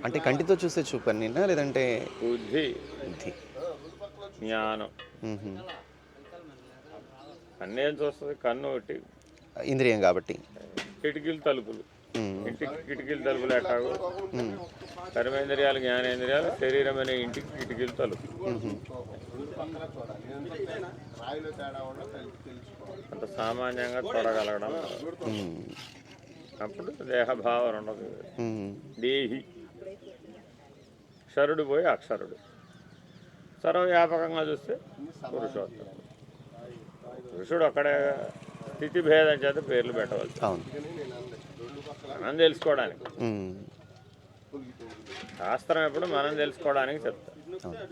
అంటే కంటితో చూసే చూపన్నీనా? లేదంటే బుద్ధి, బుద్ధి? జ్ఞానం హుహు. అన్నేం చూస్తుంది? కన్ను ఒకటి, ఇంద్రియం గాబట్టి. కిటికీలు తలుపులు. హ్మ్. ఇంటికి కిటికీలు తలుపులు ఎట్టాగో హ్మ్. కర్మేంద్రియాలు జ్ఞానేంద్రియాలు శరీరం అనే ఇంటికి కిటికీలు తలుపు. హుహు. అంత సామాన్యంగా చూడగలగడం రాదు. హ్మ్. అప్పుడు దేహభావన ఉండదు. హ్మ్. దేహి క్షరుడు పోయి అక్షరుడు. సర్వవ్యాపకంగా చూస్తే పురుషోత్తముడు. పురుషుడు అక్కడే స్థితి భేదం చేత పేర్లు పెట్టవచ్చు అవును. మనం తెలుసుకోవడానికి. హ్మ్. శాస్త్రం ఎప్పుడు మనం తెలుసుకోవడానికి చెప్తాం. అవును.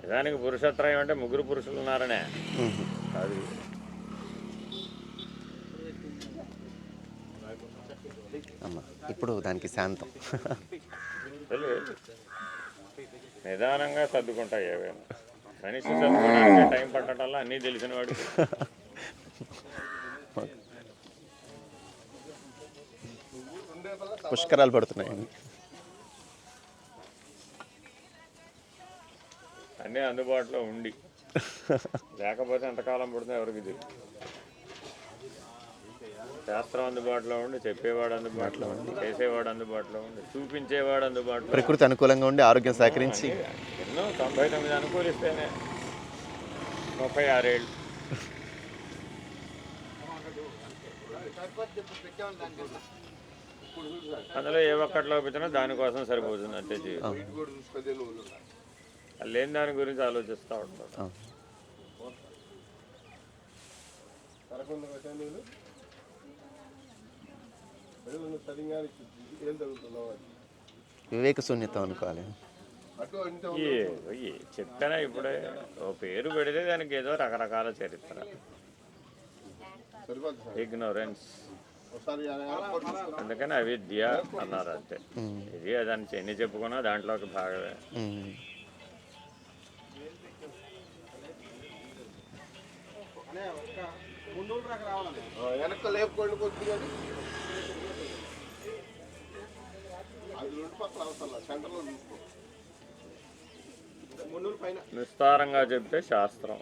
నిజానికి పురుషత్రయం అంటే ముగ్గురు పురుషులు ఉన్నారనే హుహు. అది. అమ్మ. ఇప్పుడు దానికి శాంతం. తెలియదు. నిదానంగా సర్దుకుంటాయి ఏవైనా. మనిషి సర్దుకోవడానికి టైం పట్టడంలో అన్నీ తెలిసిన వాడికి. పుష్కరాలు పడుతున్నాయండి. అన్నీ అందుబాటులో ఉండి లేకపోతే ఎంతకాలం పడుతుందో ఎవరికి తెలియదు. శాస్త్రం అందుబాటులో ఉండి, చెప్పేవాడు అందుబాటులో ఉండి, చేసేవాడు అందుబాటులో ఉండి, చూపించేవాడు అందుబాటులో ఉండి, ప్రకృతి అనుకూలంగా ఉండి ఆరోగ్యం సహకరించి ఎన్నో 99 అనుకూలిస్తేనే 36 ఏళ్ళు. అందులో ఏ ఒక్కట్లో పెట్టినా దానికోసం సరిపోతుంది అంటే జీవితం. లేని దాని గురించి ఆలోచిస్తూ ఉంటాడు. అవును. వివేక శూన్యతం అనుకోవాలి. చెప్పానా ఇప్పుడే, ఓ పేరు పెడితే దానికి ఏదో రకరకాల చరిత్ర. ఇగ్నోరెన్స్, అందుకని అవిద్య అన్నారు అంతే. ఇది దాన్ని ఎన్ని చెప్పుకున్నా దాంట్లోకి భాగమే. హ్మ్. వెనక లేపుకోండి కొద్దిగా. అది రెండు పక్కల అవసరం సెంటర్లో చూసుకో. విస్తారంగా చెప్తే శాస్త్రం,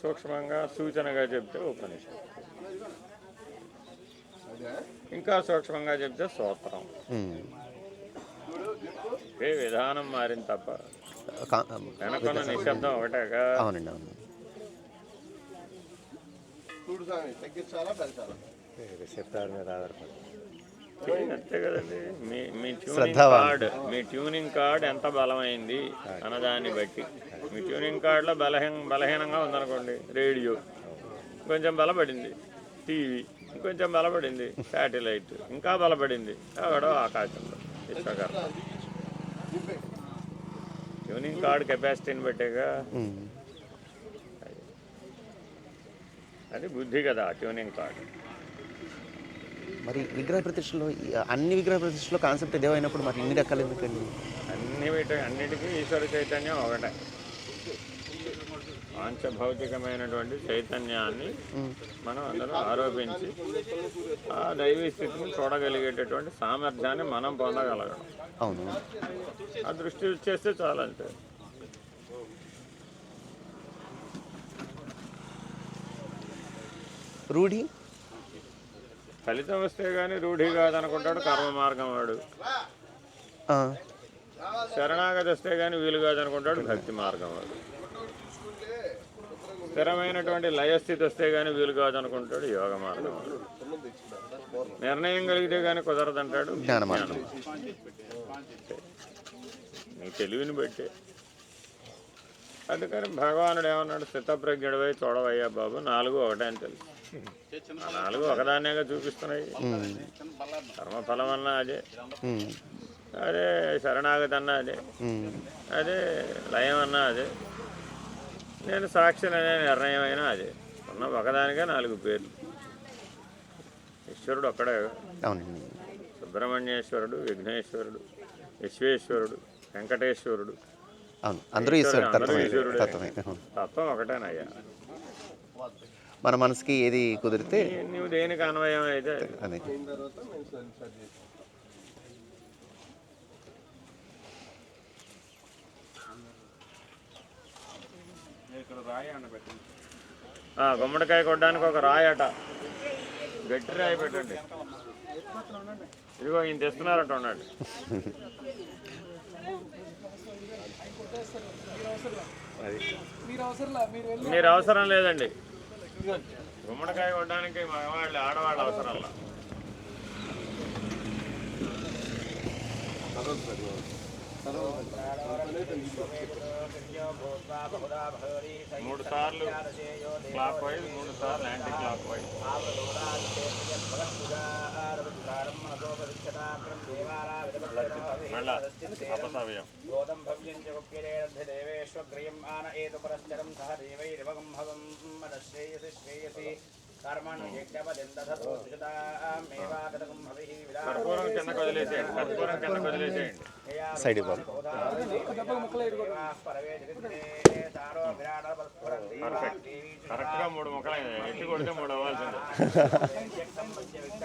సూక్ష్మంగా సూచనగా చెప్తే ఉపనిషత్తు, ఇంకా సూక్ష్మంగా చెప్తే సూత్రం. ఏ విధానం మారింది తప్ప వెనకున్న నిశ్శబ్దం ఒకటేగా. అవునండి. అవును. తగ్గించాలా పెంచాలా? రిసెప్టార్ మీద ఆధారపడి అంతే కదండి. మీ ట్యూనింగ్ కార్డ్ ఎంత బలమైంది అన్నదాన్ని బట్టి. మీ ట్యూనింగ్ కార్డులో బలహీనంగా ఉందనుకోండి, రేడియో కొంచెం బలపడింది, టీవీ ఇంకొంచెం బలపడింది, శాటిలైట్ ఇంకా బలపడింది, ఎవడో ఆకాశంలో విశ్వకర్మ. ట్యూనింగ్ కార్డ్ కెపాసిటీని బట్టేగా. అది బుద్ధి కదా ట్యూనింగ్ కార్డు. మరి విగ్రహ ప్రతిష్టలో అన్ని విగ్రహ ప్రతిష్టలో కాన్సెప్ట్ ఇదే అయినప్పుడు మరి ఇన్ని రకాలు ఎందుకండి? అన్నిటికీ ఈశ్వర చైతన్యం ఒకటే. పాంచభౌతికమైనటువంటి చైతన్యాన్ని మనం అందులో ఆరోపించి ఆ దైవీ స్థితిని చూడగలిగేటటువంటి సామర్థ్యాన్ని మనం పొందగలగడం. అవును. ఆ దృష్టి చేస్తే చాలంటే. రూఢి ఫలితం వస్తే కానీ రూఢి కాదనుకుంటాడు కర్మ మార్గం వాడు. శరణాగతి వస్తే కానీ వీలు కాదనుకుంటాడు భక్తి మార్గం వాడు. స్థిరమైనటువంటి లయస్థితి వస్తే కానీ వీలు కాదనుకుంటాడు యోగ మార్గం వాడు. నిర్ణయం కలిగితే కానీ కుదరదంటాడు జ్ఞానం. నీ తెలివిని బట్టే. అందుకని భగవానుడు ఏమన్నాడు, స్థితప్రజ్ఞుడివై చూడవయ్యా బాబు, 4 ఒకటే అని తెలుసు. ఆ 4 ఒకదాన్నేగా చూపిస్తున్నాయి. కర్మఫలం అన్నా అదే, అదే శరణాగతి అన్నా అదే, అదే లయం అన్నా అదే, నేను సాక్షిని అనే నిర్ణయం అయినా అదే. ఉన్న ఒకదానికే 4 పేర్లు. ఈశ్వరుడు ఒక్కడే. సుబ్రహ్మణ్యేశ్వరుడు, విఘ్నేశ్వరుడు, విశ్వేశ్వరుడు, వెంకటేశ్వరుడు, అందరూ ఈశ్వరుడు. తత్వం ఒకటేనయ్యా. మన మనసుకి ఏది కుదిరితే నువ్వు దేనికి అన్వయం అయితే గుమ్మడికాయ కొట్టడానికి ఒక రాయి అట, గట్టి రాయి పెట్టండి. ఇదిగో ఈయన తెస్తున్నారట ఉన్నాడు. మీరు అవసరం లేదండి, గుమ్మడికాయ కొట్టడానికి మగవాళ్ళు ఆడవాళ్ళు అవసరం. మూడు సార్లు క్లాక్ వైజ్, 3 సార్లు యాంటీ క్లాక్ వైజ్. మళ్ళా అపసవ్యం. కర్పూరం కిందకు వదిలేసేయండి, కర్పూరం కిందకు వదిలేసేయండి. సైడ్ ఇవ్వాలి. కరెక్ట్గా 3 ముక్కలు ఎత్తి కొడితే 3 అవ్వాల్సిందే.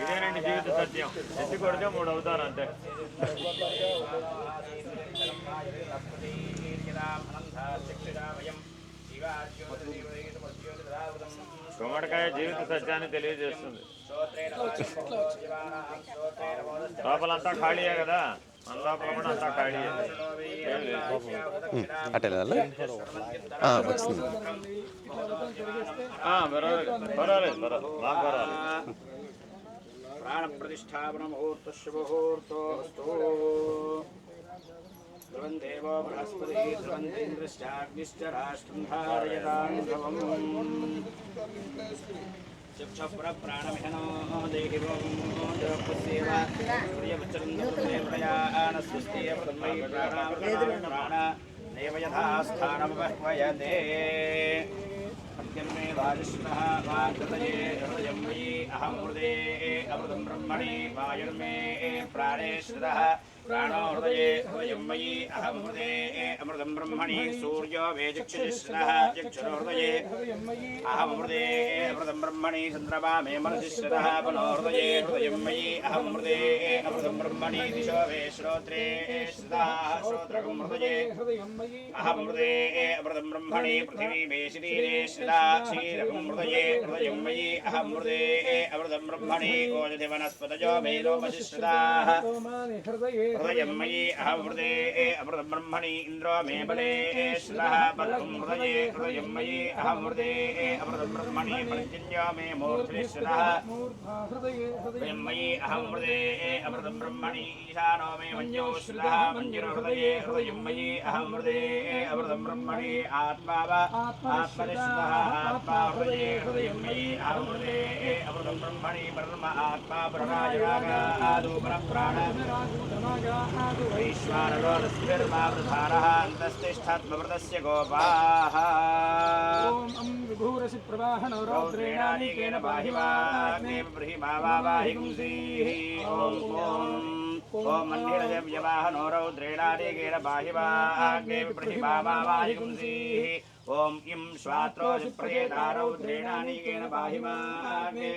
ఇదేనండి జీవిత సత్యం, ఎత్తి కొడితే 3 అవుతారు అంతే. గుమ్మడికాయ జీవిత సత్యాన్ని తెలియజేస్తుంది. లోపలంతా ఖాళీయే కదా, మన లోపల కూడా అంతా ఖాళీయే. అట్లా వచ్చింది. పర్వాలేదు, మాకు పర్వాలేదు. ప్రాణ ప్రతిష్టాపన ముహూర్త శుభముహూర్తో ధ్రువందేవో బృహస్పతి ధ్రువంతేంద్రశ్చాగ్నిశ్చ రాష్ట్రం ధారయతాంధవం చక్షుర ప్రాణమిహనో దేహివం జపస్యేవ సూర్యవచరంద్రయాన స్వస్తియ ప్రథమై ప్రాణ నైవ యథా స్థానమవహ్వయతే మే వాజిష్ఠః వాగతయే హృదయం మయి అహం హృదే అమృతం బ్రహ్మణి వాయుర్మే ప్రాణే శ్రుతః ప్రాణో హృదయే హృదయం మయి అహం హృదే అమృతం బ్రహ్మణి సూర్యో మే చక్షుశ్రుతః చక్షురో హృదయే అహం హృదే అమృతం బ్రహ్మణి చంద్రమా మే మనసి శ్రుతః పునో హృదయే హృదయం మయి అహం హృదే అమృతం బ్రహ్మణి దిశో మే శ్రోత్రే శ్రుతః శ్రోత్రకం హృదయే అహం హృదే అమృతం బ్రహ్మణి పృథివీ మే శరీరే శ్రుతః క్షీరకం హృదయే హృదయం మయి అహం హృదే అమృతం బ్రహ్మణి ఓజతి వనస్పతజో మే లోమసి శ్రుతః హృదయం మయి అహం హృదే అమృతం బ్రహ్మణి ఇంద్రో మే బలే శ్రుతః బలం హృదయే హృదయం మయి అహం హృదే అమృతం బ్రహ్మణి పర్జన్యో మే మూర్ధ్ని శ్రుతః హృదయం మయి అహం హృదే అమృతం బ్రహ్మణి ఈశానో మే మన్యో శ్రుతః మంజరో హృదయే హృదయం మయి అహం హృదే అమృతం బ్రహ్మణి ఆత్మావ ఆత్మని శ్రుతః ఆత్మా హృదయే హృదయం మయి అహం హృదే అమృతం బ్రహ్మణి బ్రహ్మ ఆత్మా బ్రహ్మాజరాగాదు పరప్రాణ వైశ్వానరోదస్మిర్మావృధారः అంతస్తిష్ఠాత్మవృతస్య గోపాः విభూరసి ప్రవాహనో రౌద్రేణానికేన బాహివాగ్నే బ్రహ్మావాహిగుంసీః ఓం ఓం మన్నిరజవ్యవాహనో రౌద్రేణానికేన బాహివాగ్నే బ్రహ్మావాహిగుంసీః ఓం ఇం శ్వాత్రోసి ప్రయేతా రౌద్రేణానికేన బాహివాగ్నే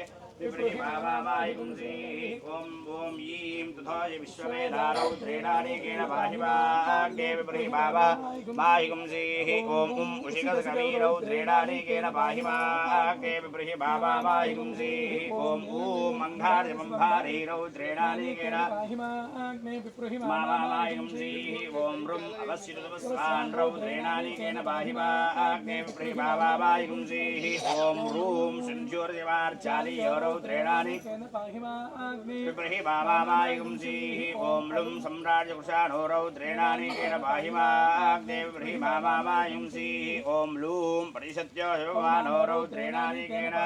ఓం ఓం ఈం తథాయ విశ్వవేదారౌద్రేణానికేన బాహివాగ్నే విబ్రహ్మావాహిగుంసీః ఓం ఉం ఉషికసకవీరౌద్రేణానికేన బాహివాగ్నే విబ్రహ్మావాహిగుంసీః ఓం ఊం అంగారజమంభారైరౌద్రేణానికేన బాహివాహిగుంసీః ఓం రుం అవశ్యుతమస్వాన్ రౌద్రేణానికేన బాహివాగ్నే విబ్రహ్మావాహిగుంసీః ఓం రూం సంజ్యోర్యవార్చాలియో రౌద్రేణానికేన విబ్రహ్మావాహిగుంసీః ఓం లుం సమ్రాజకుశానో రౌద్రేణానికేన బాహివాగ్నే విబ్రహ్మావాహిగుంసీః ఓం లూం పరిషత్యో శివవానో రౌద్రేణానికేన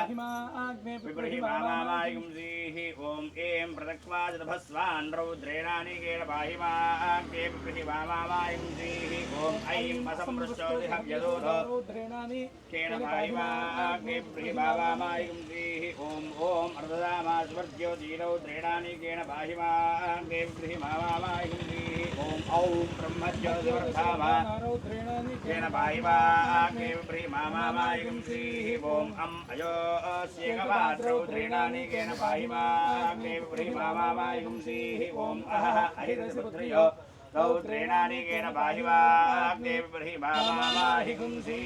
విబ్రహ్మావాహిగుంసీః ఓం ఏం ప్రదక్వాజభస్వాన్ రౌద్రేణానికేన బాహివాగ్నే విబ్రహ్మావాహిగుంసీః ఓం ఐం అసంపృష్టోదిహవ్యదోధో రౌద్రేణానికేన బాహివాగ్నే విబ్రహ్మావాహిగుంసీః ఓం ఓం అర్ధదామాజ్వర్జ్యోతిరౌద్రేణానికేన బాహివాగ్నే విబ్రహ్మావాహిగుంసీః ఓం ఔం బ్రహ్మజ్యోతివర్ధామారౌద్రేణానికేన బాహివాగ్నే విబ్రహ్మావాహిగుంసీః ఓం అం అయోస్యేకవాద్రౌద్రేణానికేన బాహివాగ్నే విబ్రహ్మావాహిగుంసీః ఓం అహః అహిరసపుత్రయో रौद्रेणानेकेन बाहिवाग्देव बर्हिमामाहि गुंसी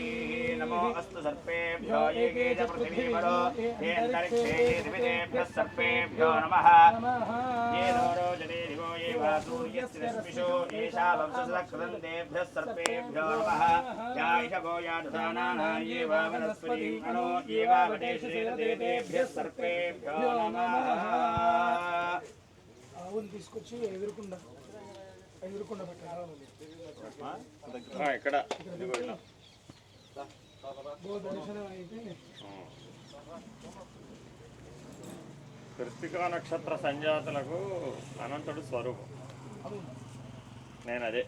नमो अस्तु सर्पेभ्यो ये के च पृथिवीपरो ये अन्तरिक्षे ये दिविदेभ्यः सर्पेभ्यो नमः ये नवरोजने दिवो ये वा सूर्यस्य रश्मिषो येषा वंशसकृदन्तेभ्यः सर्पेभ्यो नमः या इषवो या दधानाना ये वा वनस्पतिं अणो ये वा वटेश्वरेतेभ्यः सर्पेभ्यो नमः ఆవులు తీసుకొచ్చి ఎదురుకుండా పెట్టాలి ఇక్కడ ఇదిగో ఇలా. దర్శనం అయితే కృత్తికా నక్షత్ర సంజాతులకు అనంతుడు స్వరూపం. నేను అదే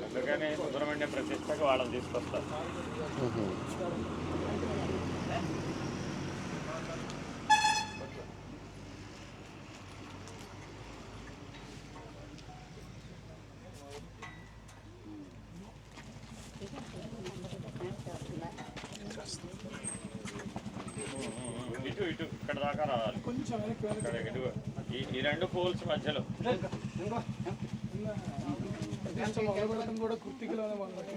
అందుకని సుబ్రహ్మణ్య ప్రతిష్టకు వాళ్ళని తీసుకొస్తారు. ఇటు ఇటు ఇక్కడ దాకా రావాలి. కొంచెం వెనక్కి ఇక్కడ ఇటు ఈ రెండు పోల్స్ మధ్యలో మొదలుపెడతాం కూడా కృతికలోనే వాళ్ళకి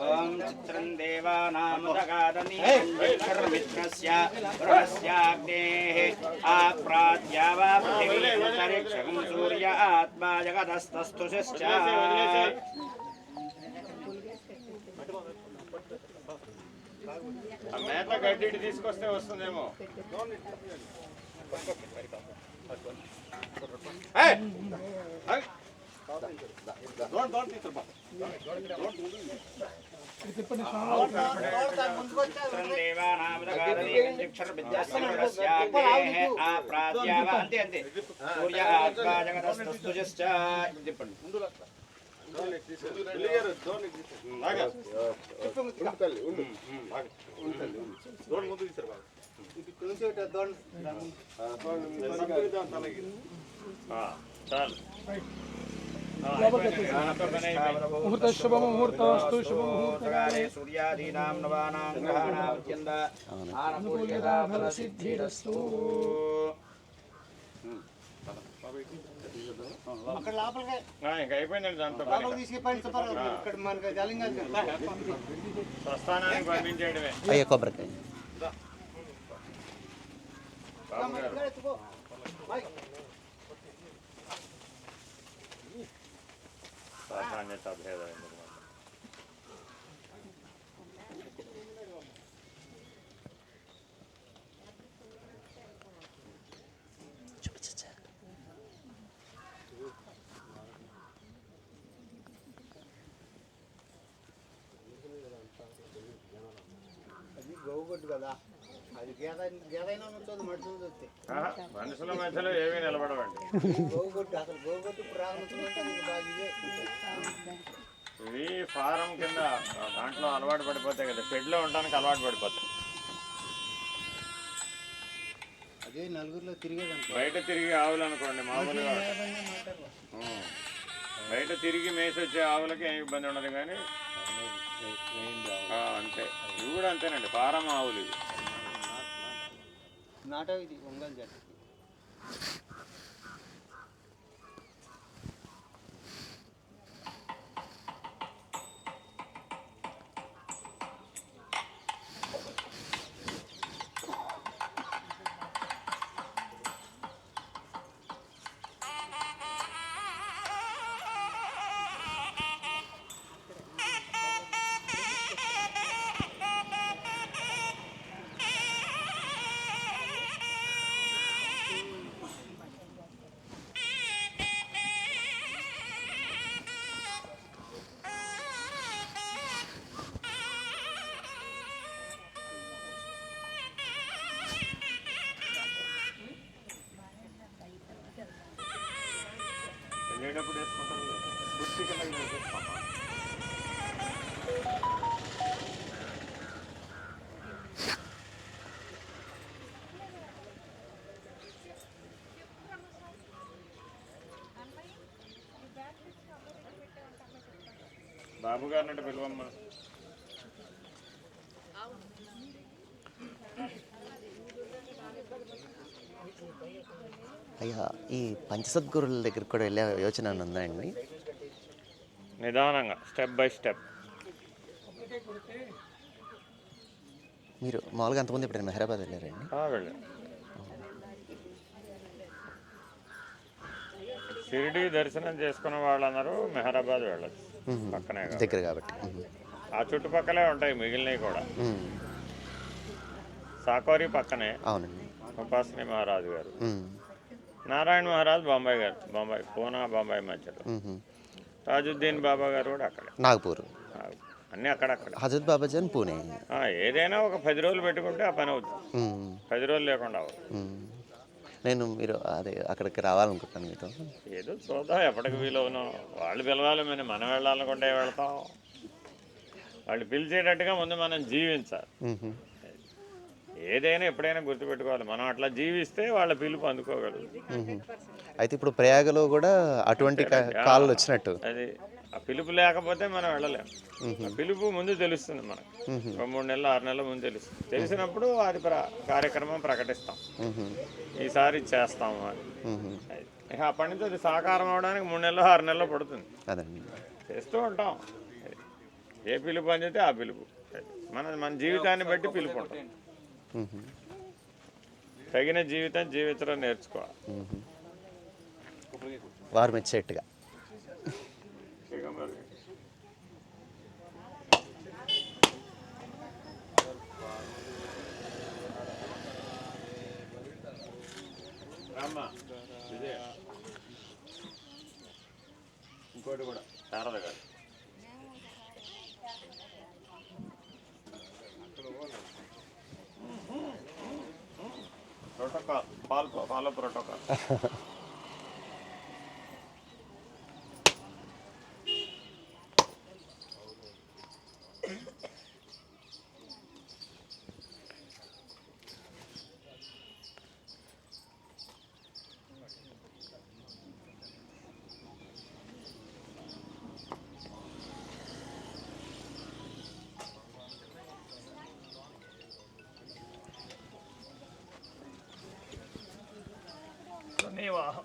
ఓం చిత్రం దేవానాముదగాదనీమిత్రస్య వరుణస్యాగ్నేః ఆప్రాద్యావా పృథివీంతరిక్షం సూర్య ఆత్మా జగదస్తస్తుషశ్చ ఆ మేత గడ్డి ఇటు తీసుకొస్తే వస్తుందేమో. తిప్పండి చిత్రం దేవానాముదగాదనీమిత్రస్య ఆప్రాద్యావా అంతే అంతే సూర్య ఆత్మా జగదస్తస్తుషశ్చ చెప్పండి చాలు. ముహూర్త శుభముహూర్తమస్తు ముహూర్తకాలే సూర్యాదీనాం నవానాం గ్రహాణాం అత్యంత ఆనుకూల్యతా ఫలసిద్ధిరస్తు. ఇంకా అయిపోయిందండి దాంతో స్వస్థానానికి పంపించేయడమే. అయ్యే కొబ్బరికాయ బాబు గారు ప్రాధాన్యత భేదం ఎందుకు? మనుషుల మధ్యలో ఏమీ నిలబడవండి. ఇవి ఫారం కింద దాంట్లో అలవాటు పడిపోతాయి కదా, షెడ్లో ఉండడానికి అలవాటు పడిపోతాయి. అదే నలుగురిలో తిరిగేదాన్ని బయట తిరిగి ఆవులు అనుకోండి మామూలుగా బయట తిరిగి మేసి వచ్చే ఆవులకి ఏం ఇబ్బంది ఉండదు, కానీ అంతే ఇవి కూడా అంతేనండి, ఫారం ఆవులు ఇవి. నాటో ఇది ఒంగోలు జాతి వెళ్ళేటప్పుడు వేసుకుంటారు, కుర్చీ కింద వేసుకుంటామా. బాబు గారిని పిలువమ్మా. అయ్యా ఈ పంచసద్గురుల దగ్గరికి కూడా వెళ్ళే యోచన ఉందా అండి? నిదానంగా స్టెప్ బై స్టెప్. మీరు మామూలుగా అంతకుముందు ఎప్పుడైనా హైదరాబాద్ వెళ్ళారండి? వెళ్ళి షిరిడి దర్శనం చేసుకున్న వాళ్ళందరూ మెహరాబాద్ వెళ్ళచ్చు, పక్కనే కాబట్టి. దగ్గర కాబట్టి. ఆ చుట్టుపక్కలే ఉంటాయి మిగిలినవి కూడా. సాకోరి పక్కనే అవునండి. ఉపాసని మహారాజు గారు, నారాయణ మహారాజ్ బొంబాయి గారు, బొంబాయి పూనా బొంబాయి మధ్యలో. తాజుద్దీన్ బాబా గారు కూడా అక్కడే, నాగపూర్. అన్నీ అక్కడక్కడ. హజరత్ బాబాజీ అని పూణే. ఏదైనా ఒక 10 రోజులు పెట్టుకుంటే ఆ పని అవుతుంది. 10 రోజులు లేకుండా అవ్వదు. నేను మీరు అదే అక్కడికి రావాలనుకుంటున్నాను మీతో. ఏదో చూద్దాం ఎప్పటికి వీలవునో. వాళ్ళు పిలవాలి, మనం వెళ్ళాలనుకుంటే వెళ్తాం. వాళ్ళు పిలిచేటట్టుగా ముందు మనం జీవించాలి. ఏదైనా ఎప్పుడైనా గుర్తుపెట్టుకోవాలి, మనం అట్లా జీవిస్తే వాళ్ళ పిలుపు అందుకోగలరు. అయితే ఇప్పుడు ప్రయాగలో కూడా అటువంటి కాళ్ళు వచ్చినట్టు. అది ఆ పిలుపు లేకపోతే మనం వెళ్ళలేము. ఆ పిలుపు ముందు తెలుస్తుంది మనకు, 3 నెలలు 6 నెలల ముందు తెలుస్తుంది. తెలిసినప్పుడు అది కార్యక్రమం ప్రకటిస్తాం, ఈసారి చేస్తాము అని. ఇక అప్పటి నుంచి అది సాకారం అవడానికి 3 నెలలు 6 నెలలు పడుతుంది. చేస్తూ ఉంటాం. ఏ పిలుపు అని చెప్తే ఆ పిలుపు. మన జీవితాన్ని బట్టి పిలుపు ఉంటాం. తగిన జీవితం జీవించడం నేర్చుకోవాలి. వారు మెచ్చేట్టుగా. ఇంకోటి కూడా శారద గారు. Protocol, follow protocol. వివాహం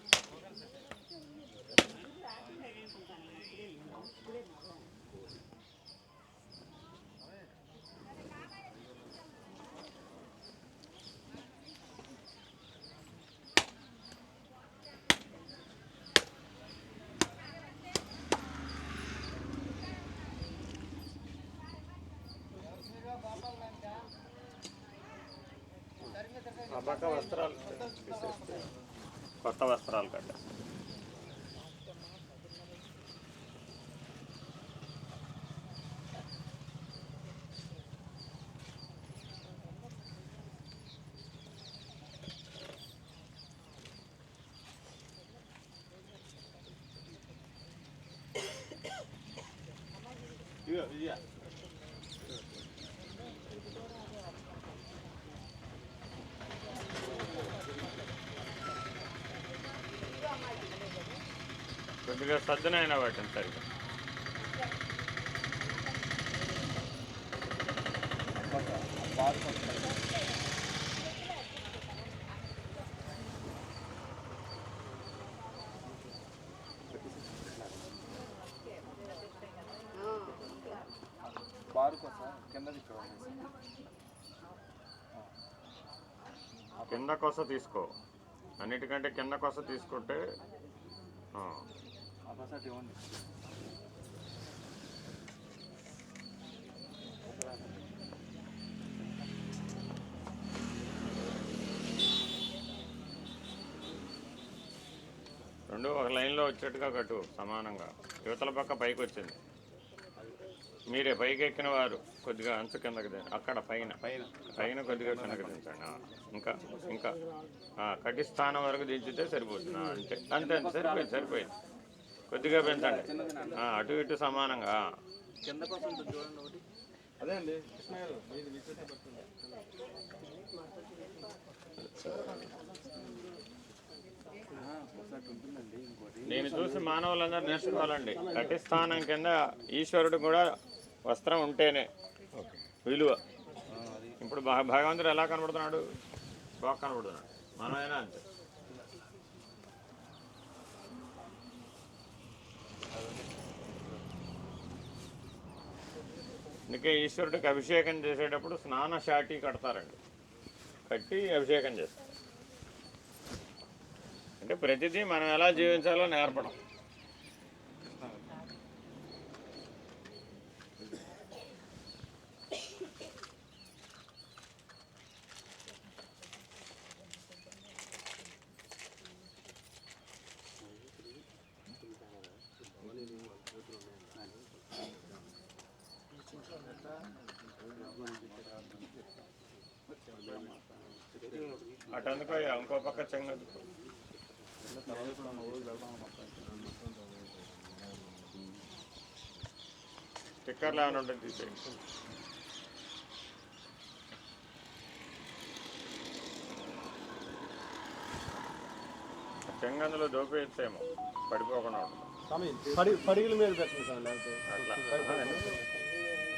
అబ్బక వస్త్రాలు తీసేస్తే కొత్త వస్త్రాలు కట్ట. కొద్దిగా సజ్జనైనా వాటిని సరిగ్గా. కింద కొస తీసుకో, అన్నిటికంటే కింద కొస తీసుకుంటే రెండు ఒక లైన్లో వచ్చేట్టుగా కట్టు సమానంగా. యువతల పక్క పైకి వచ్చింది, మీరే పైకి ఎక్కిన వారు కొద్దిగా అంచు కిందకి అక్కడ పైన పైన కొద్దిగా కిందకి దించండి. ఇంకా ఇంకా కటి స్థానం వరకు దించితే సరిపోతుంది. అంతే అంతే అంతే, సరిపోయింది సరిపోయింది. కొద్దిగా పెంచండి, అటు ఇటు సమానంగా. నేను చూసి వాల్యూస్ మానవులందరూ నేర్చుకోవాలండి. ఘటిస్థానం కింద ఈశ్వరుడు కూడా వస్త్రం ఉంటేనే విలువ. ఇప్పుడు భగవంతుడు ఎలా కనబడుతున్నాడు? బాగా కనబడుతున్నాడు. మనమైనా అంతే. అందుకే ఈశ్వరుడికి అభిషేకం చేసేటప్పుడు స్నాన శాటి కడతారండి. కట్టి అభిషేకం చేస్తారు. అంటే ప్రతిదీ మనం ఎలా జీవించాలో నేర్పడం. అటు అందుకో ఇంకో పక్క చెంగదుకో. స్టిక్కర్లు ఏమైనా ఉంటుంది తీసేయండి. చెంగందులో దోపేస్తేమో పడిపోకుండా ఉంటుంది. పడిగల మీద పెట్టండి సార్, లేకపోతే అట్లా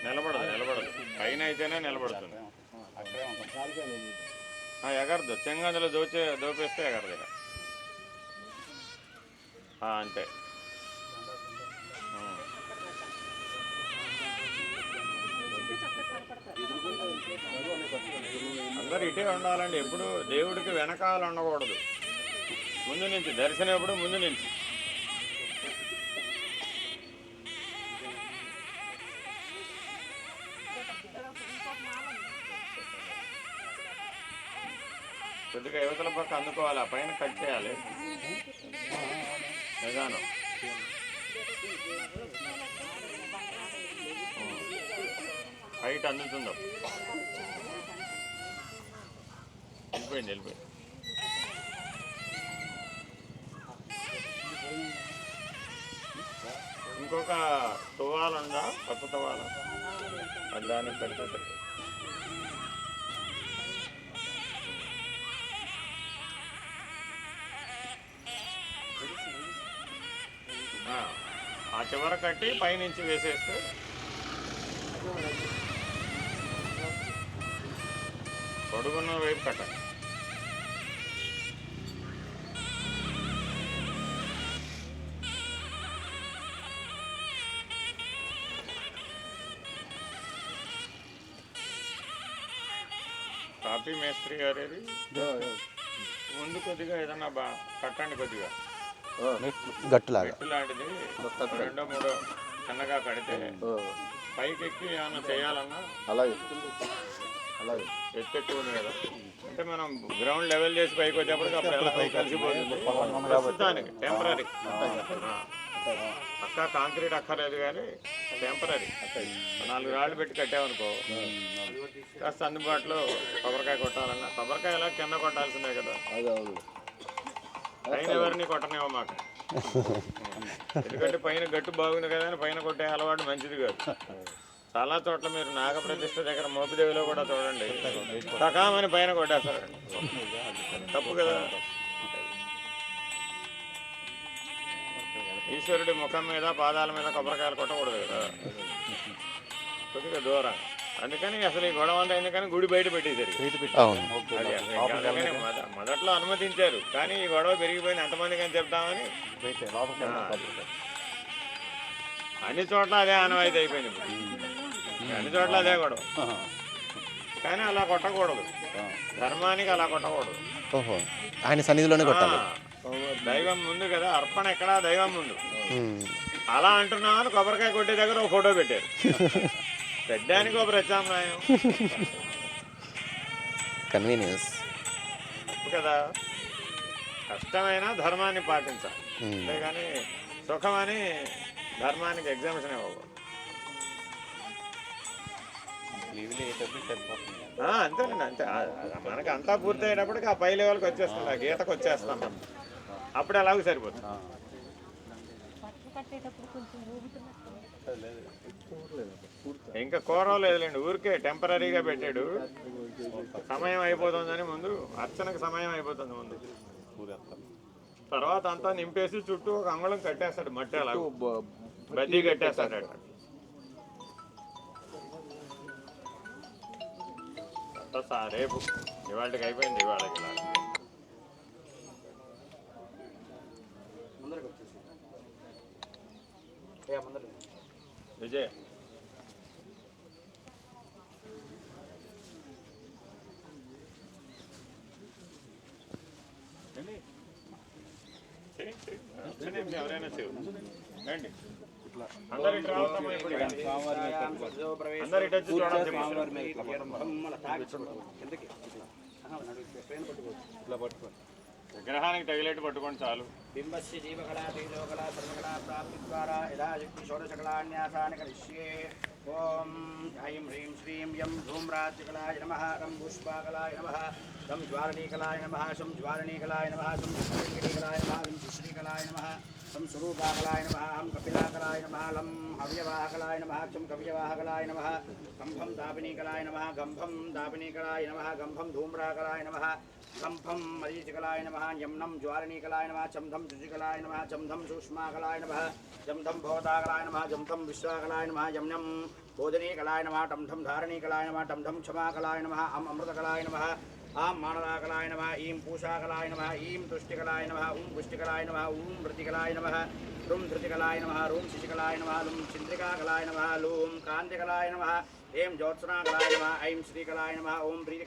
నిలబడదు. పైన అయితేనే నిలబడుతుంది. ఎగరదు. చెంగందులో దోపేస్తే ఎగరదు ఇక. అంతే. అందరు ఇటే ఉండాలండి. ఎప్పుడు దేవుడికి వెనకాల ఉండకూడదు. ముందు నుంచి దర్శనం ఎప్పుడు ముందు నుంచి. కొద్దిగా యువతల పక్క అందుకోవాలి. ఆ పైన కట్ చేయాలి నిదానం. హైట్ అందుతుందో. వెళ్ళిపోయింది. ఇంకొక తువాల ఉందా? కొత్త తువాల అది దానికి పెడితే ఆ చివర కట్టి పైనుంచి వేసేస్తే పొడుగున్న వైపు కట్టాలి. కాపీ మేస్త్రి గారేది ముందు కొద్దిగా ఏదన్నా కట్టండి. కొద్దిగా గట్టులాగా గట్టు లాంటిది 2 3 చిన్నగా కడితే పైకి ఎక్కి ఏమన్నా చేయాలన్నా అలాగే ఎత్తు ఎక్కువ ఉంది కదా. అంటే మనం గ్రౌండ్ లెవెల్ చేసి పైకి వచ్చేప్పటికి అప్పుడు ఎలా పైకి కలిసిపోతుంది. ప్రస్తుతానికి టెంపరీ. పక్కా కాంక్రీట్ అక్కర్లేదు కానీ టెంపరీ. 4 రాళ్ళు పెట్టి కట్టామనుకో కాస్త అందుబాటులో కొబ్బరికాయ కొట్టాలన్నా కొబ్బరికాయ ఎలా కింద కొట్టాల్సిందే కదా. పైన ఎవరిని కొట్టనేమో మాకు. ఎందుకంటే పైన గట్టు బాగుంది కదా అని పైన కొట్టే అలవాటు మంచిది కాదు. చాలా చోట్ల మీరు నాగప్రతిష్ఠ దగ్గర మోపిదేవిలో కూడా చూడండి, సకామని పైన కొట్టేస్తారండి. తప్పు కదా. ఈశ్వరుడి ముఖం మీద పాదాల మీద కొబ్బరికాయలు కొట్టకూడదు కదా, కొద్దిగా దూరం. అందుకని అసలు ఈ గొడవ అంతా ఎందుకని గుడి బయట పెట్టేశారు. మొదట్లో అనుమతించారు కానీ ఈ గొడవ పెరిగిపోయింది. ఎంతమందికి అని చెప్తామని అన్ని చోట్ల అదే ఆనవాయితీ అయిపోయింది. ఇప్పుడు అన్ని చోట్ల అదే గొడవ. కానీ అలా కొట్టకూడదు. ధర్మానికి అలా కొట్టకూడదు. ఓహో, ఆయన సన్నిధిలోనే కొట్టాలి. దైవం ముందు కదా, అర్పణ ఎక్కడా దైవం ముందు. అలా అంటున్నామని కొబ్బరికాయ కొట్టే దగ్గర ఒక ఫోటో పెట్టారు. పెద్దానికి ఒక ప్రత్యామ్నాయం. కన్వీనియన్స్ కదా. కష్టమైన ధర్మాన్ని పాటించాలి. అంతేగాని సుఖమని ధర్మానికి ఎగ్జామిషన్ ఇవ్వకూడదు. అంతేనండి, అంతే. మనకి అంతా పూర్తి అయినప్పటికీ ఆ పై లెవెల్కి వచ్చేస్తుంది, ఆ గీతకు వచ్చేస్తాం. అప్పుడు అలాగే సరిపోతుంది. ఇంకా కూరలు లేదులేండి, ఊరికే టెంపరీగా పెట్టాడు. సమయం అయిపోతుందని ముందు అర్చనకు సమయం అయిపోతుంది ముందు. తర్వాత అంతా నింపేసి చుట్టూ ఒక అంగుళం కట్టేస్తాడు మట్టి అలా బద్దీ కట్టేస్తాడట. రేపు ఇవాళకి అయిపోయింది. ఇవాళకి ఇలా విజయ్ ఎవరైనా చేయండి. అందరు ఇటు రావద్దమ్మా ఇప్పుడు. అందరు ఇటు వచ్చి చూడాలి. విగ్రహానికి తగిలేట్టు పట్టుకోండి చాలు. బింబస్య జీవకళా తేజోకళా సర్వకళా ప్రాప్తి ద్వారా యథాశక్తి షోడశకళాన్యాసాన్ని కరిష్యే. ఓం ఐం హ్రీం శ్రీం యం ధూమ్రాజ్యకళాయ నమః రం పుష్పాకళాయ నమః రం జ్వాలనీకళాయ నమః శం జ్వాలనీకళాయ నమః శం శ్రీకళాయ నమః రం శ్రీకళాయ నమః శం స్వరూపాకళాయ నమః హం కపిలాకళాయ నమః లం హవ్యవాహకళాయ నమః శం కవ్యవాహకళాయ నమః గంభం దాపినీకళాయ నమః గంభం దాపినీకళాయ నమః గంభం ధూమ్రాకళాయ నమః గంభం మరీచికళాయ నమః యమ్నం జ్వాలనీకళాయ నమః చంధం శుచికళాయ నమః చంధం సూక్ష్మాకళాయ నమః జంధం భవతాకళాయ నమః జంధం విశ్వాకళాయ నమః యమ్నం బోధనీకళాయ నమః టంఠం ధారణీకళాయ నమః టంఠం క్షమాకళాయ నమః అమృతకళాయ నమః ఆం మానలాకళాయ నమః ఈం పూషాకళాయ నమః ఈం తుష్టికళాయ నమః ఊం పుష్టికళాయ నమః ఊం వృతికళాయ నమః రుం ధృతికళాయ నమః రూం శిశికళాయ నమః లుం చంద్రికాకళాయ నమః లూం కాంతికళాయ నమః ఏం జ్యోత్సనాకళాయ నమః ఐం శ్రీకళాయ నమః ఓం ప్రీతి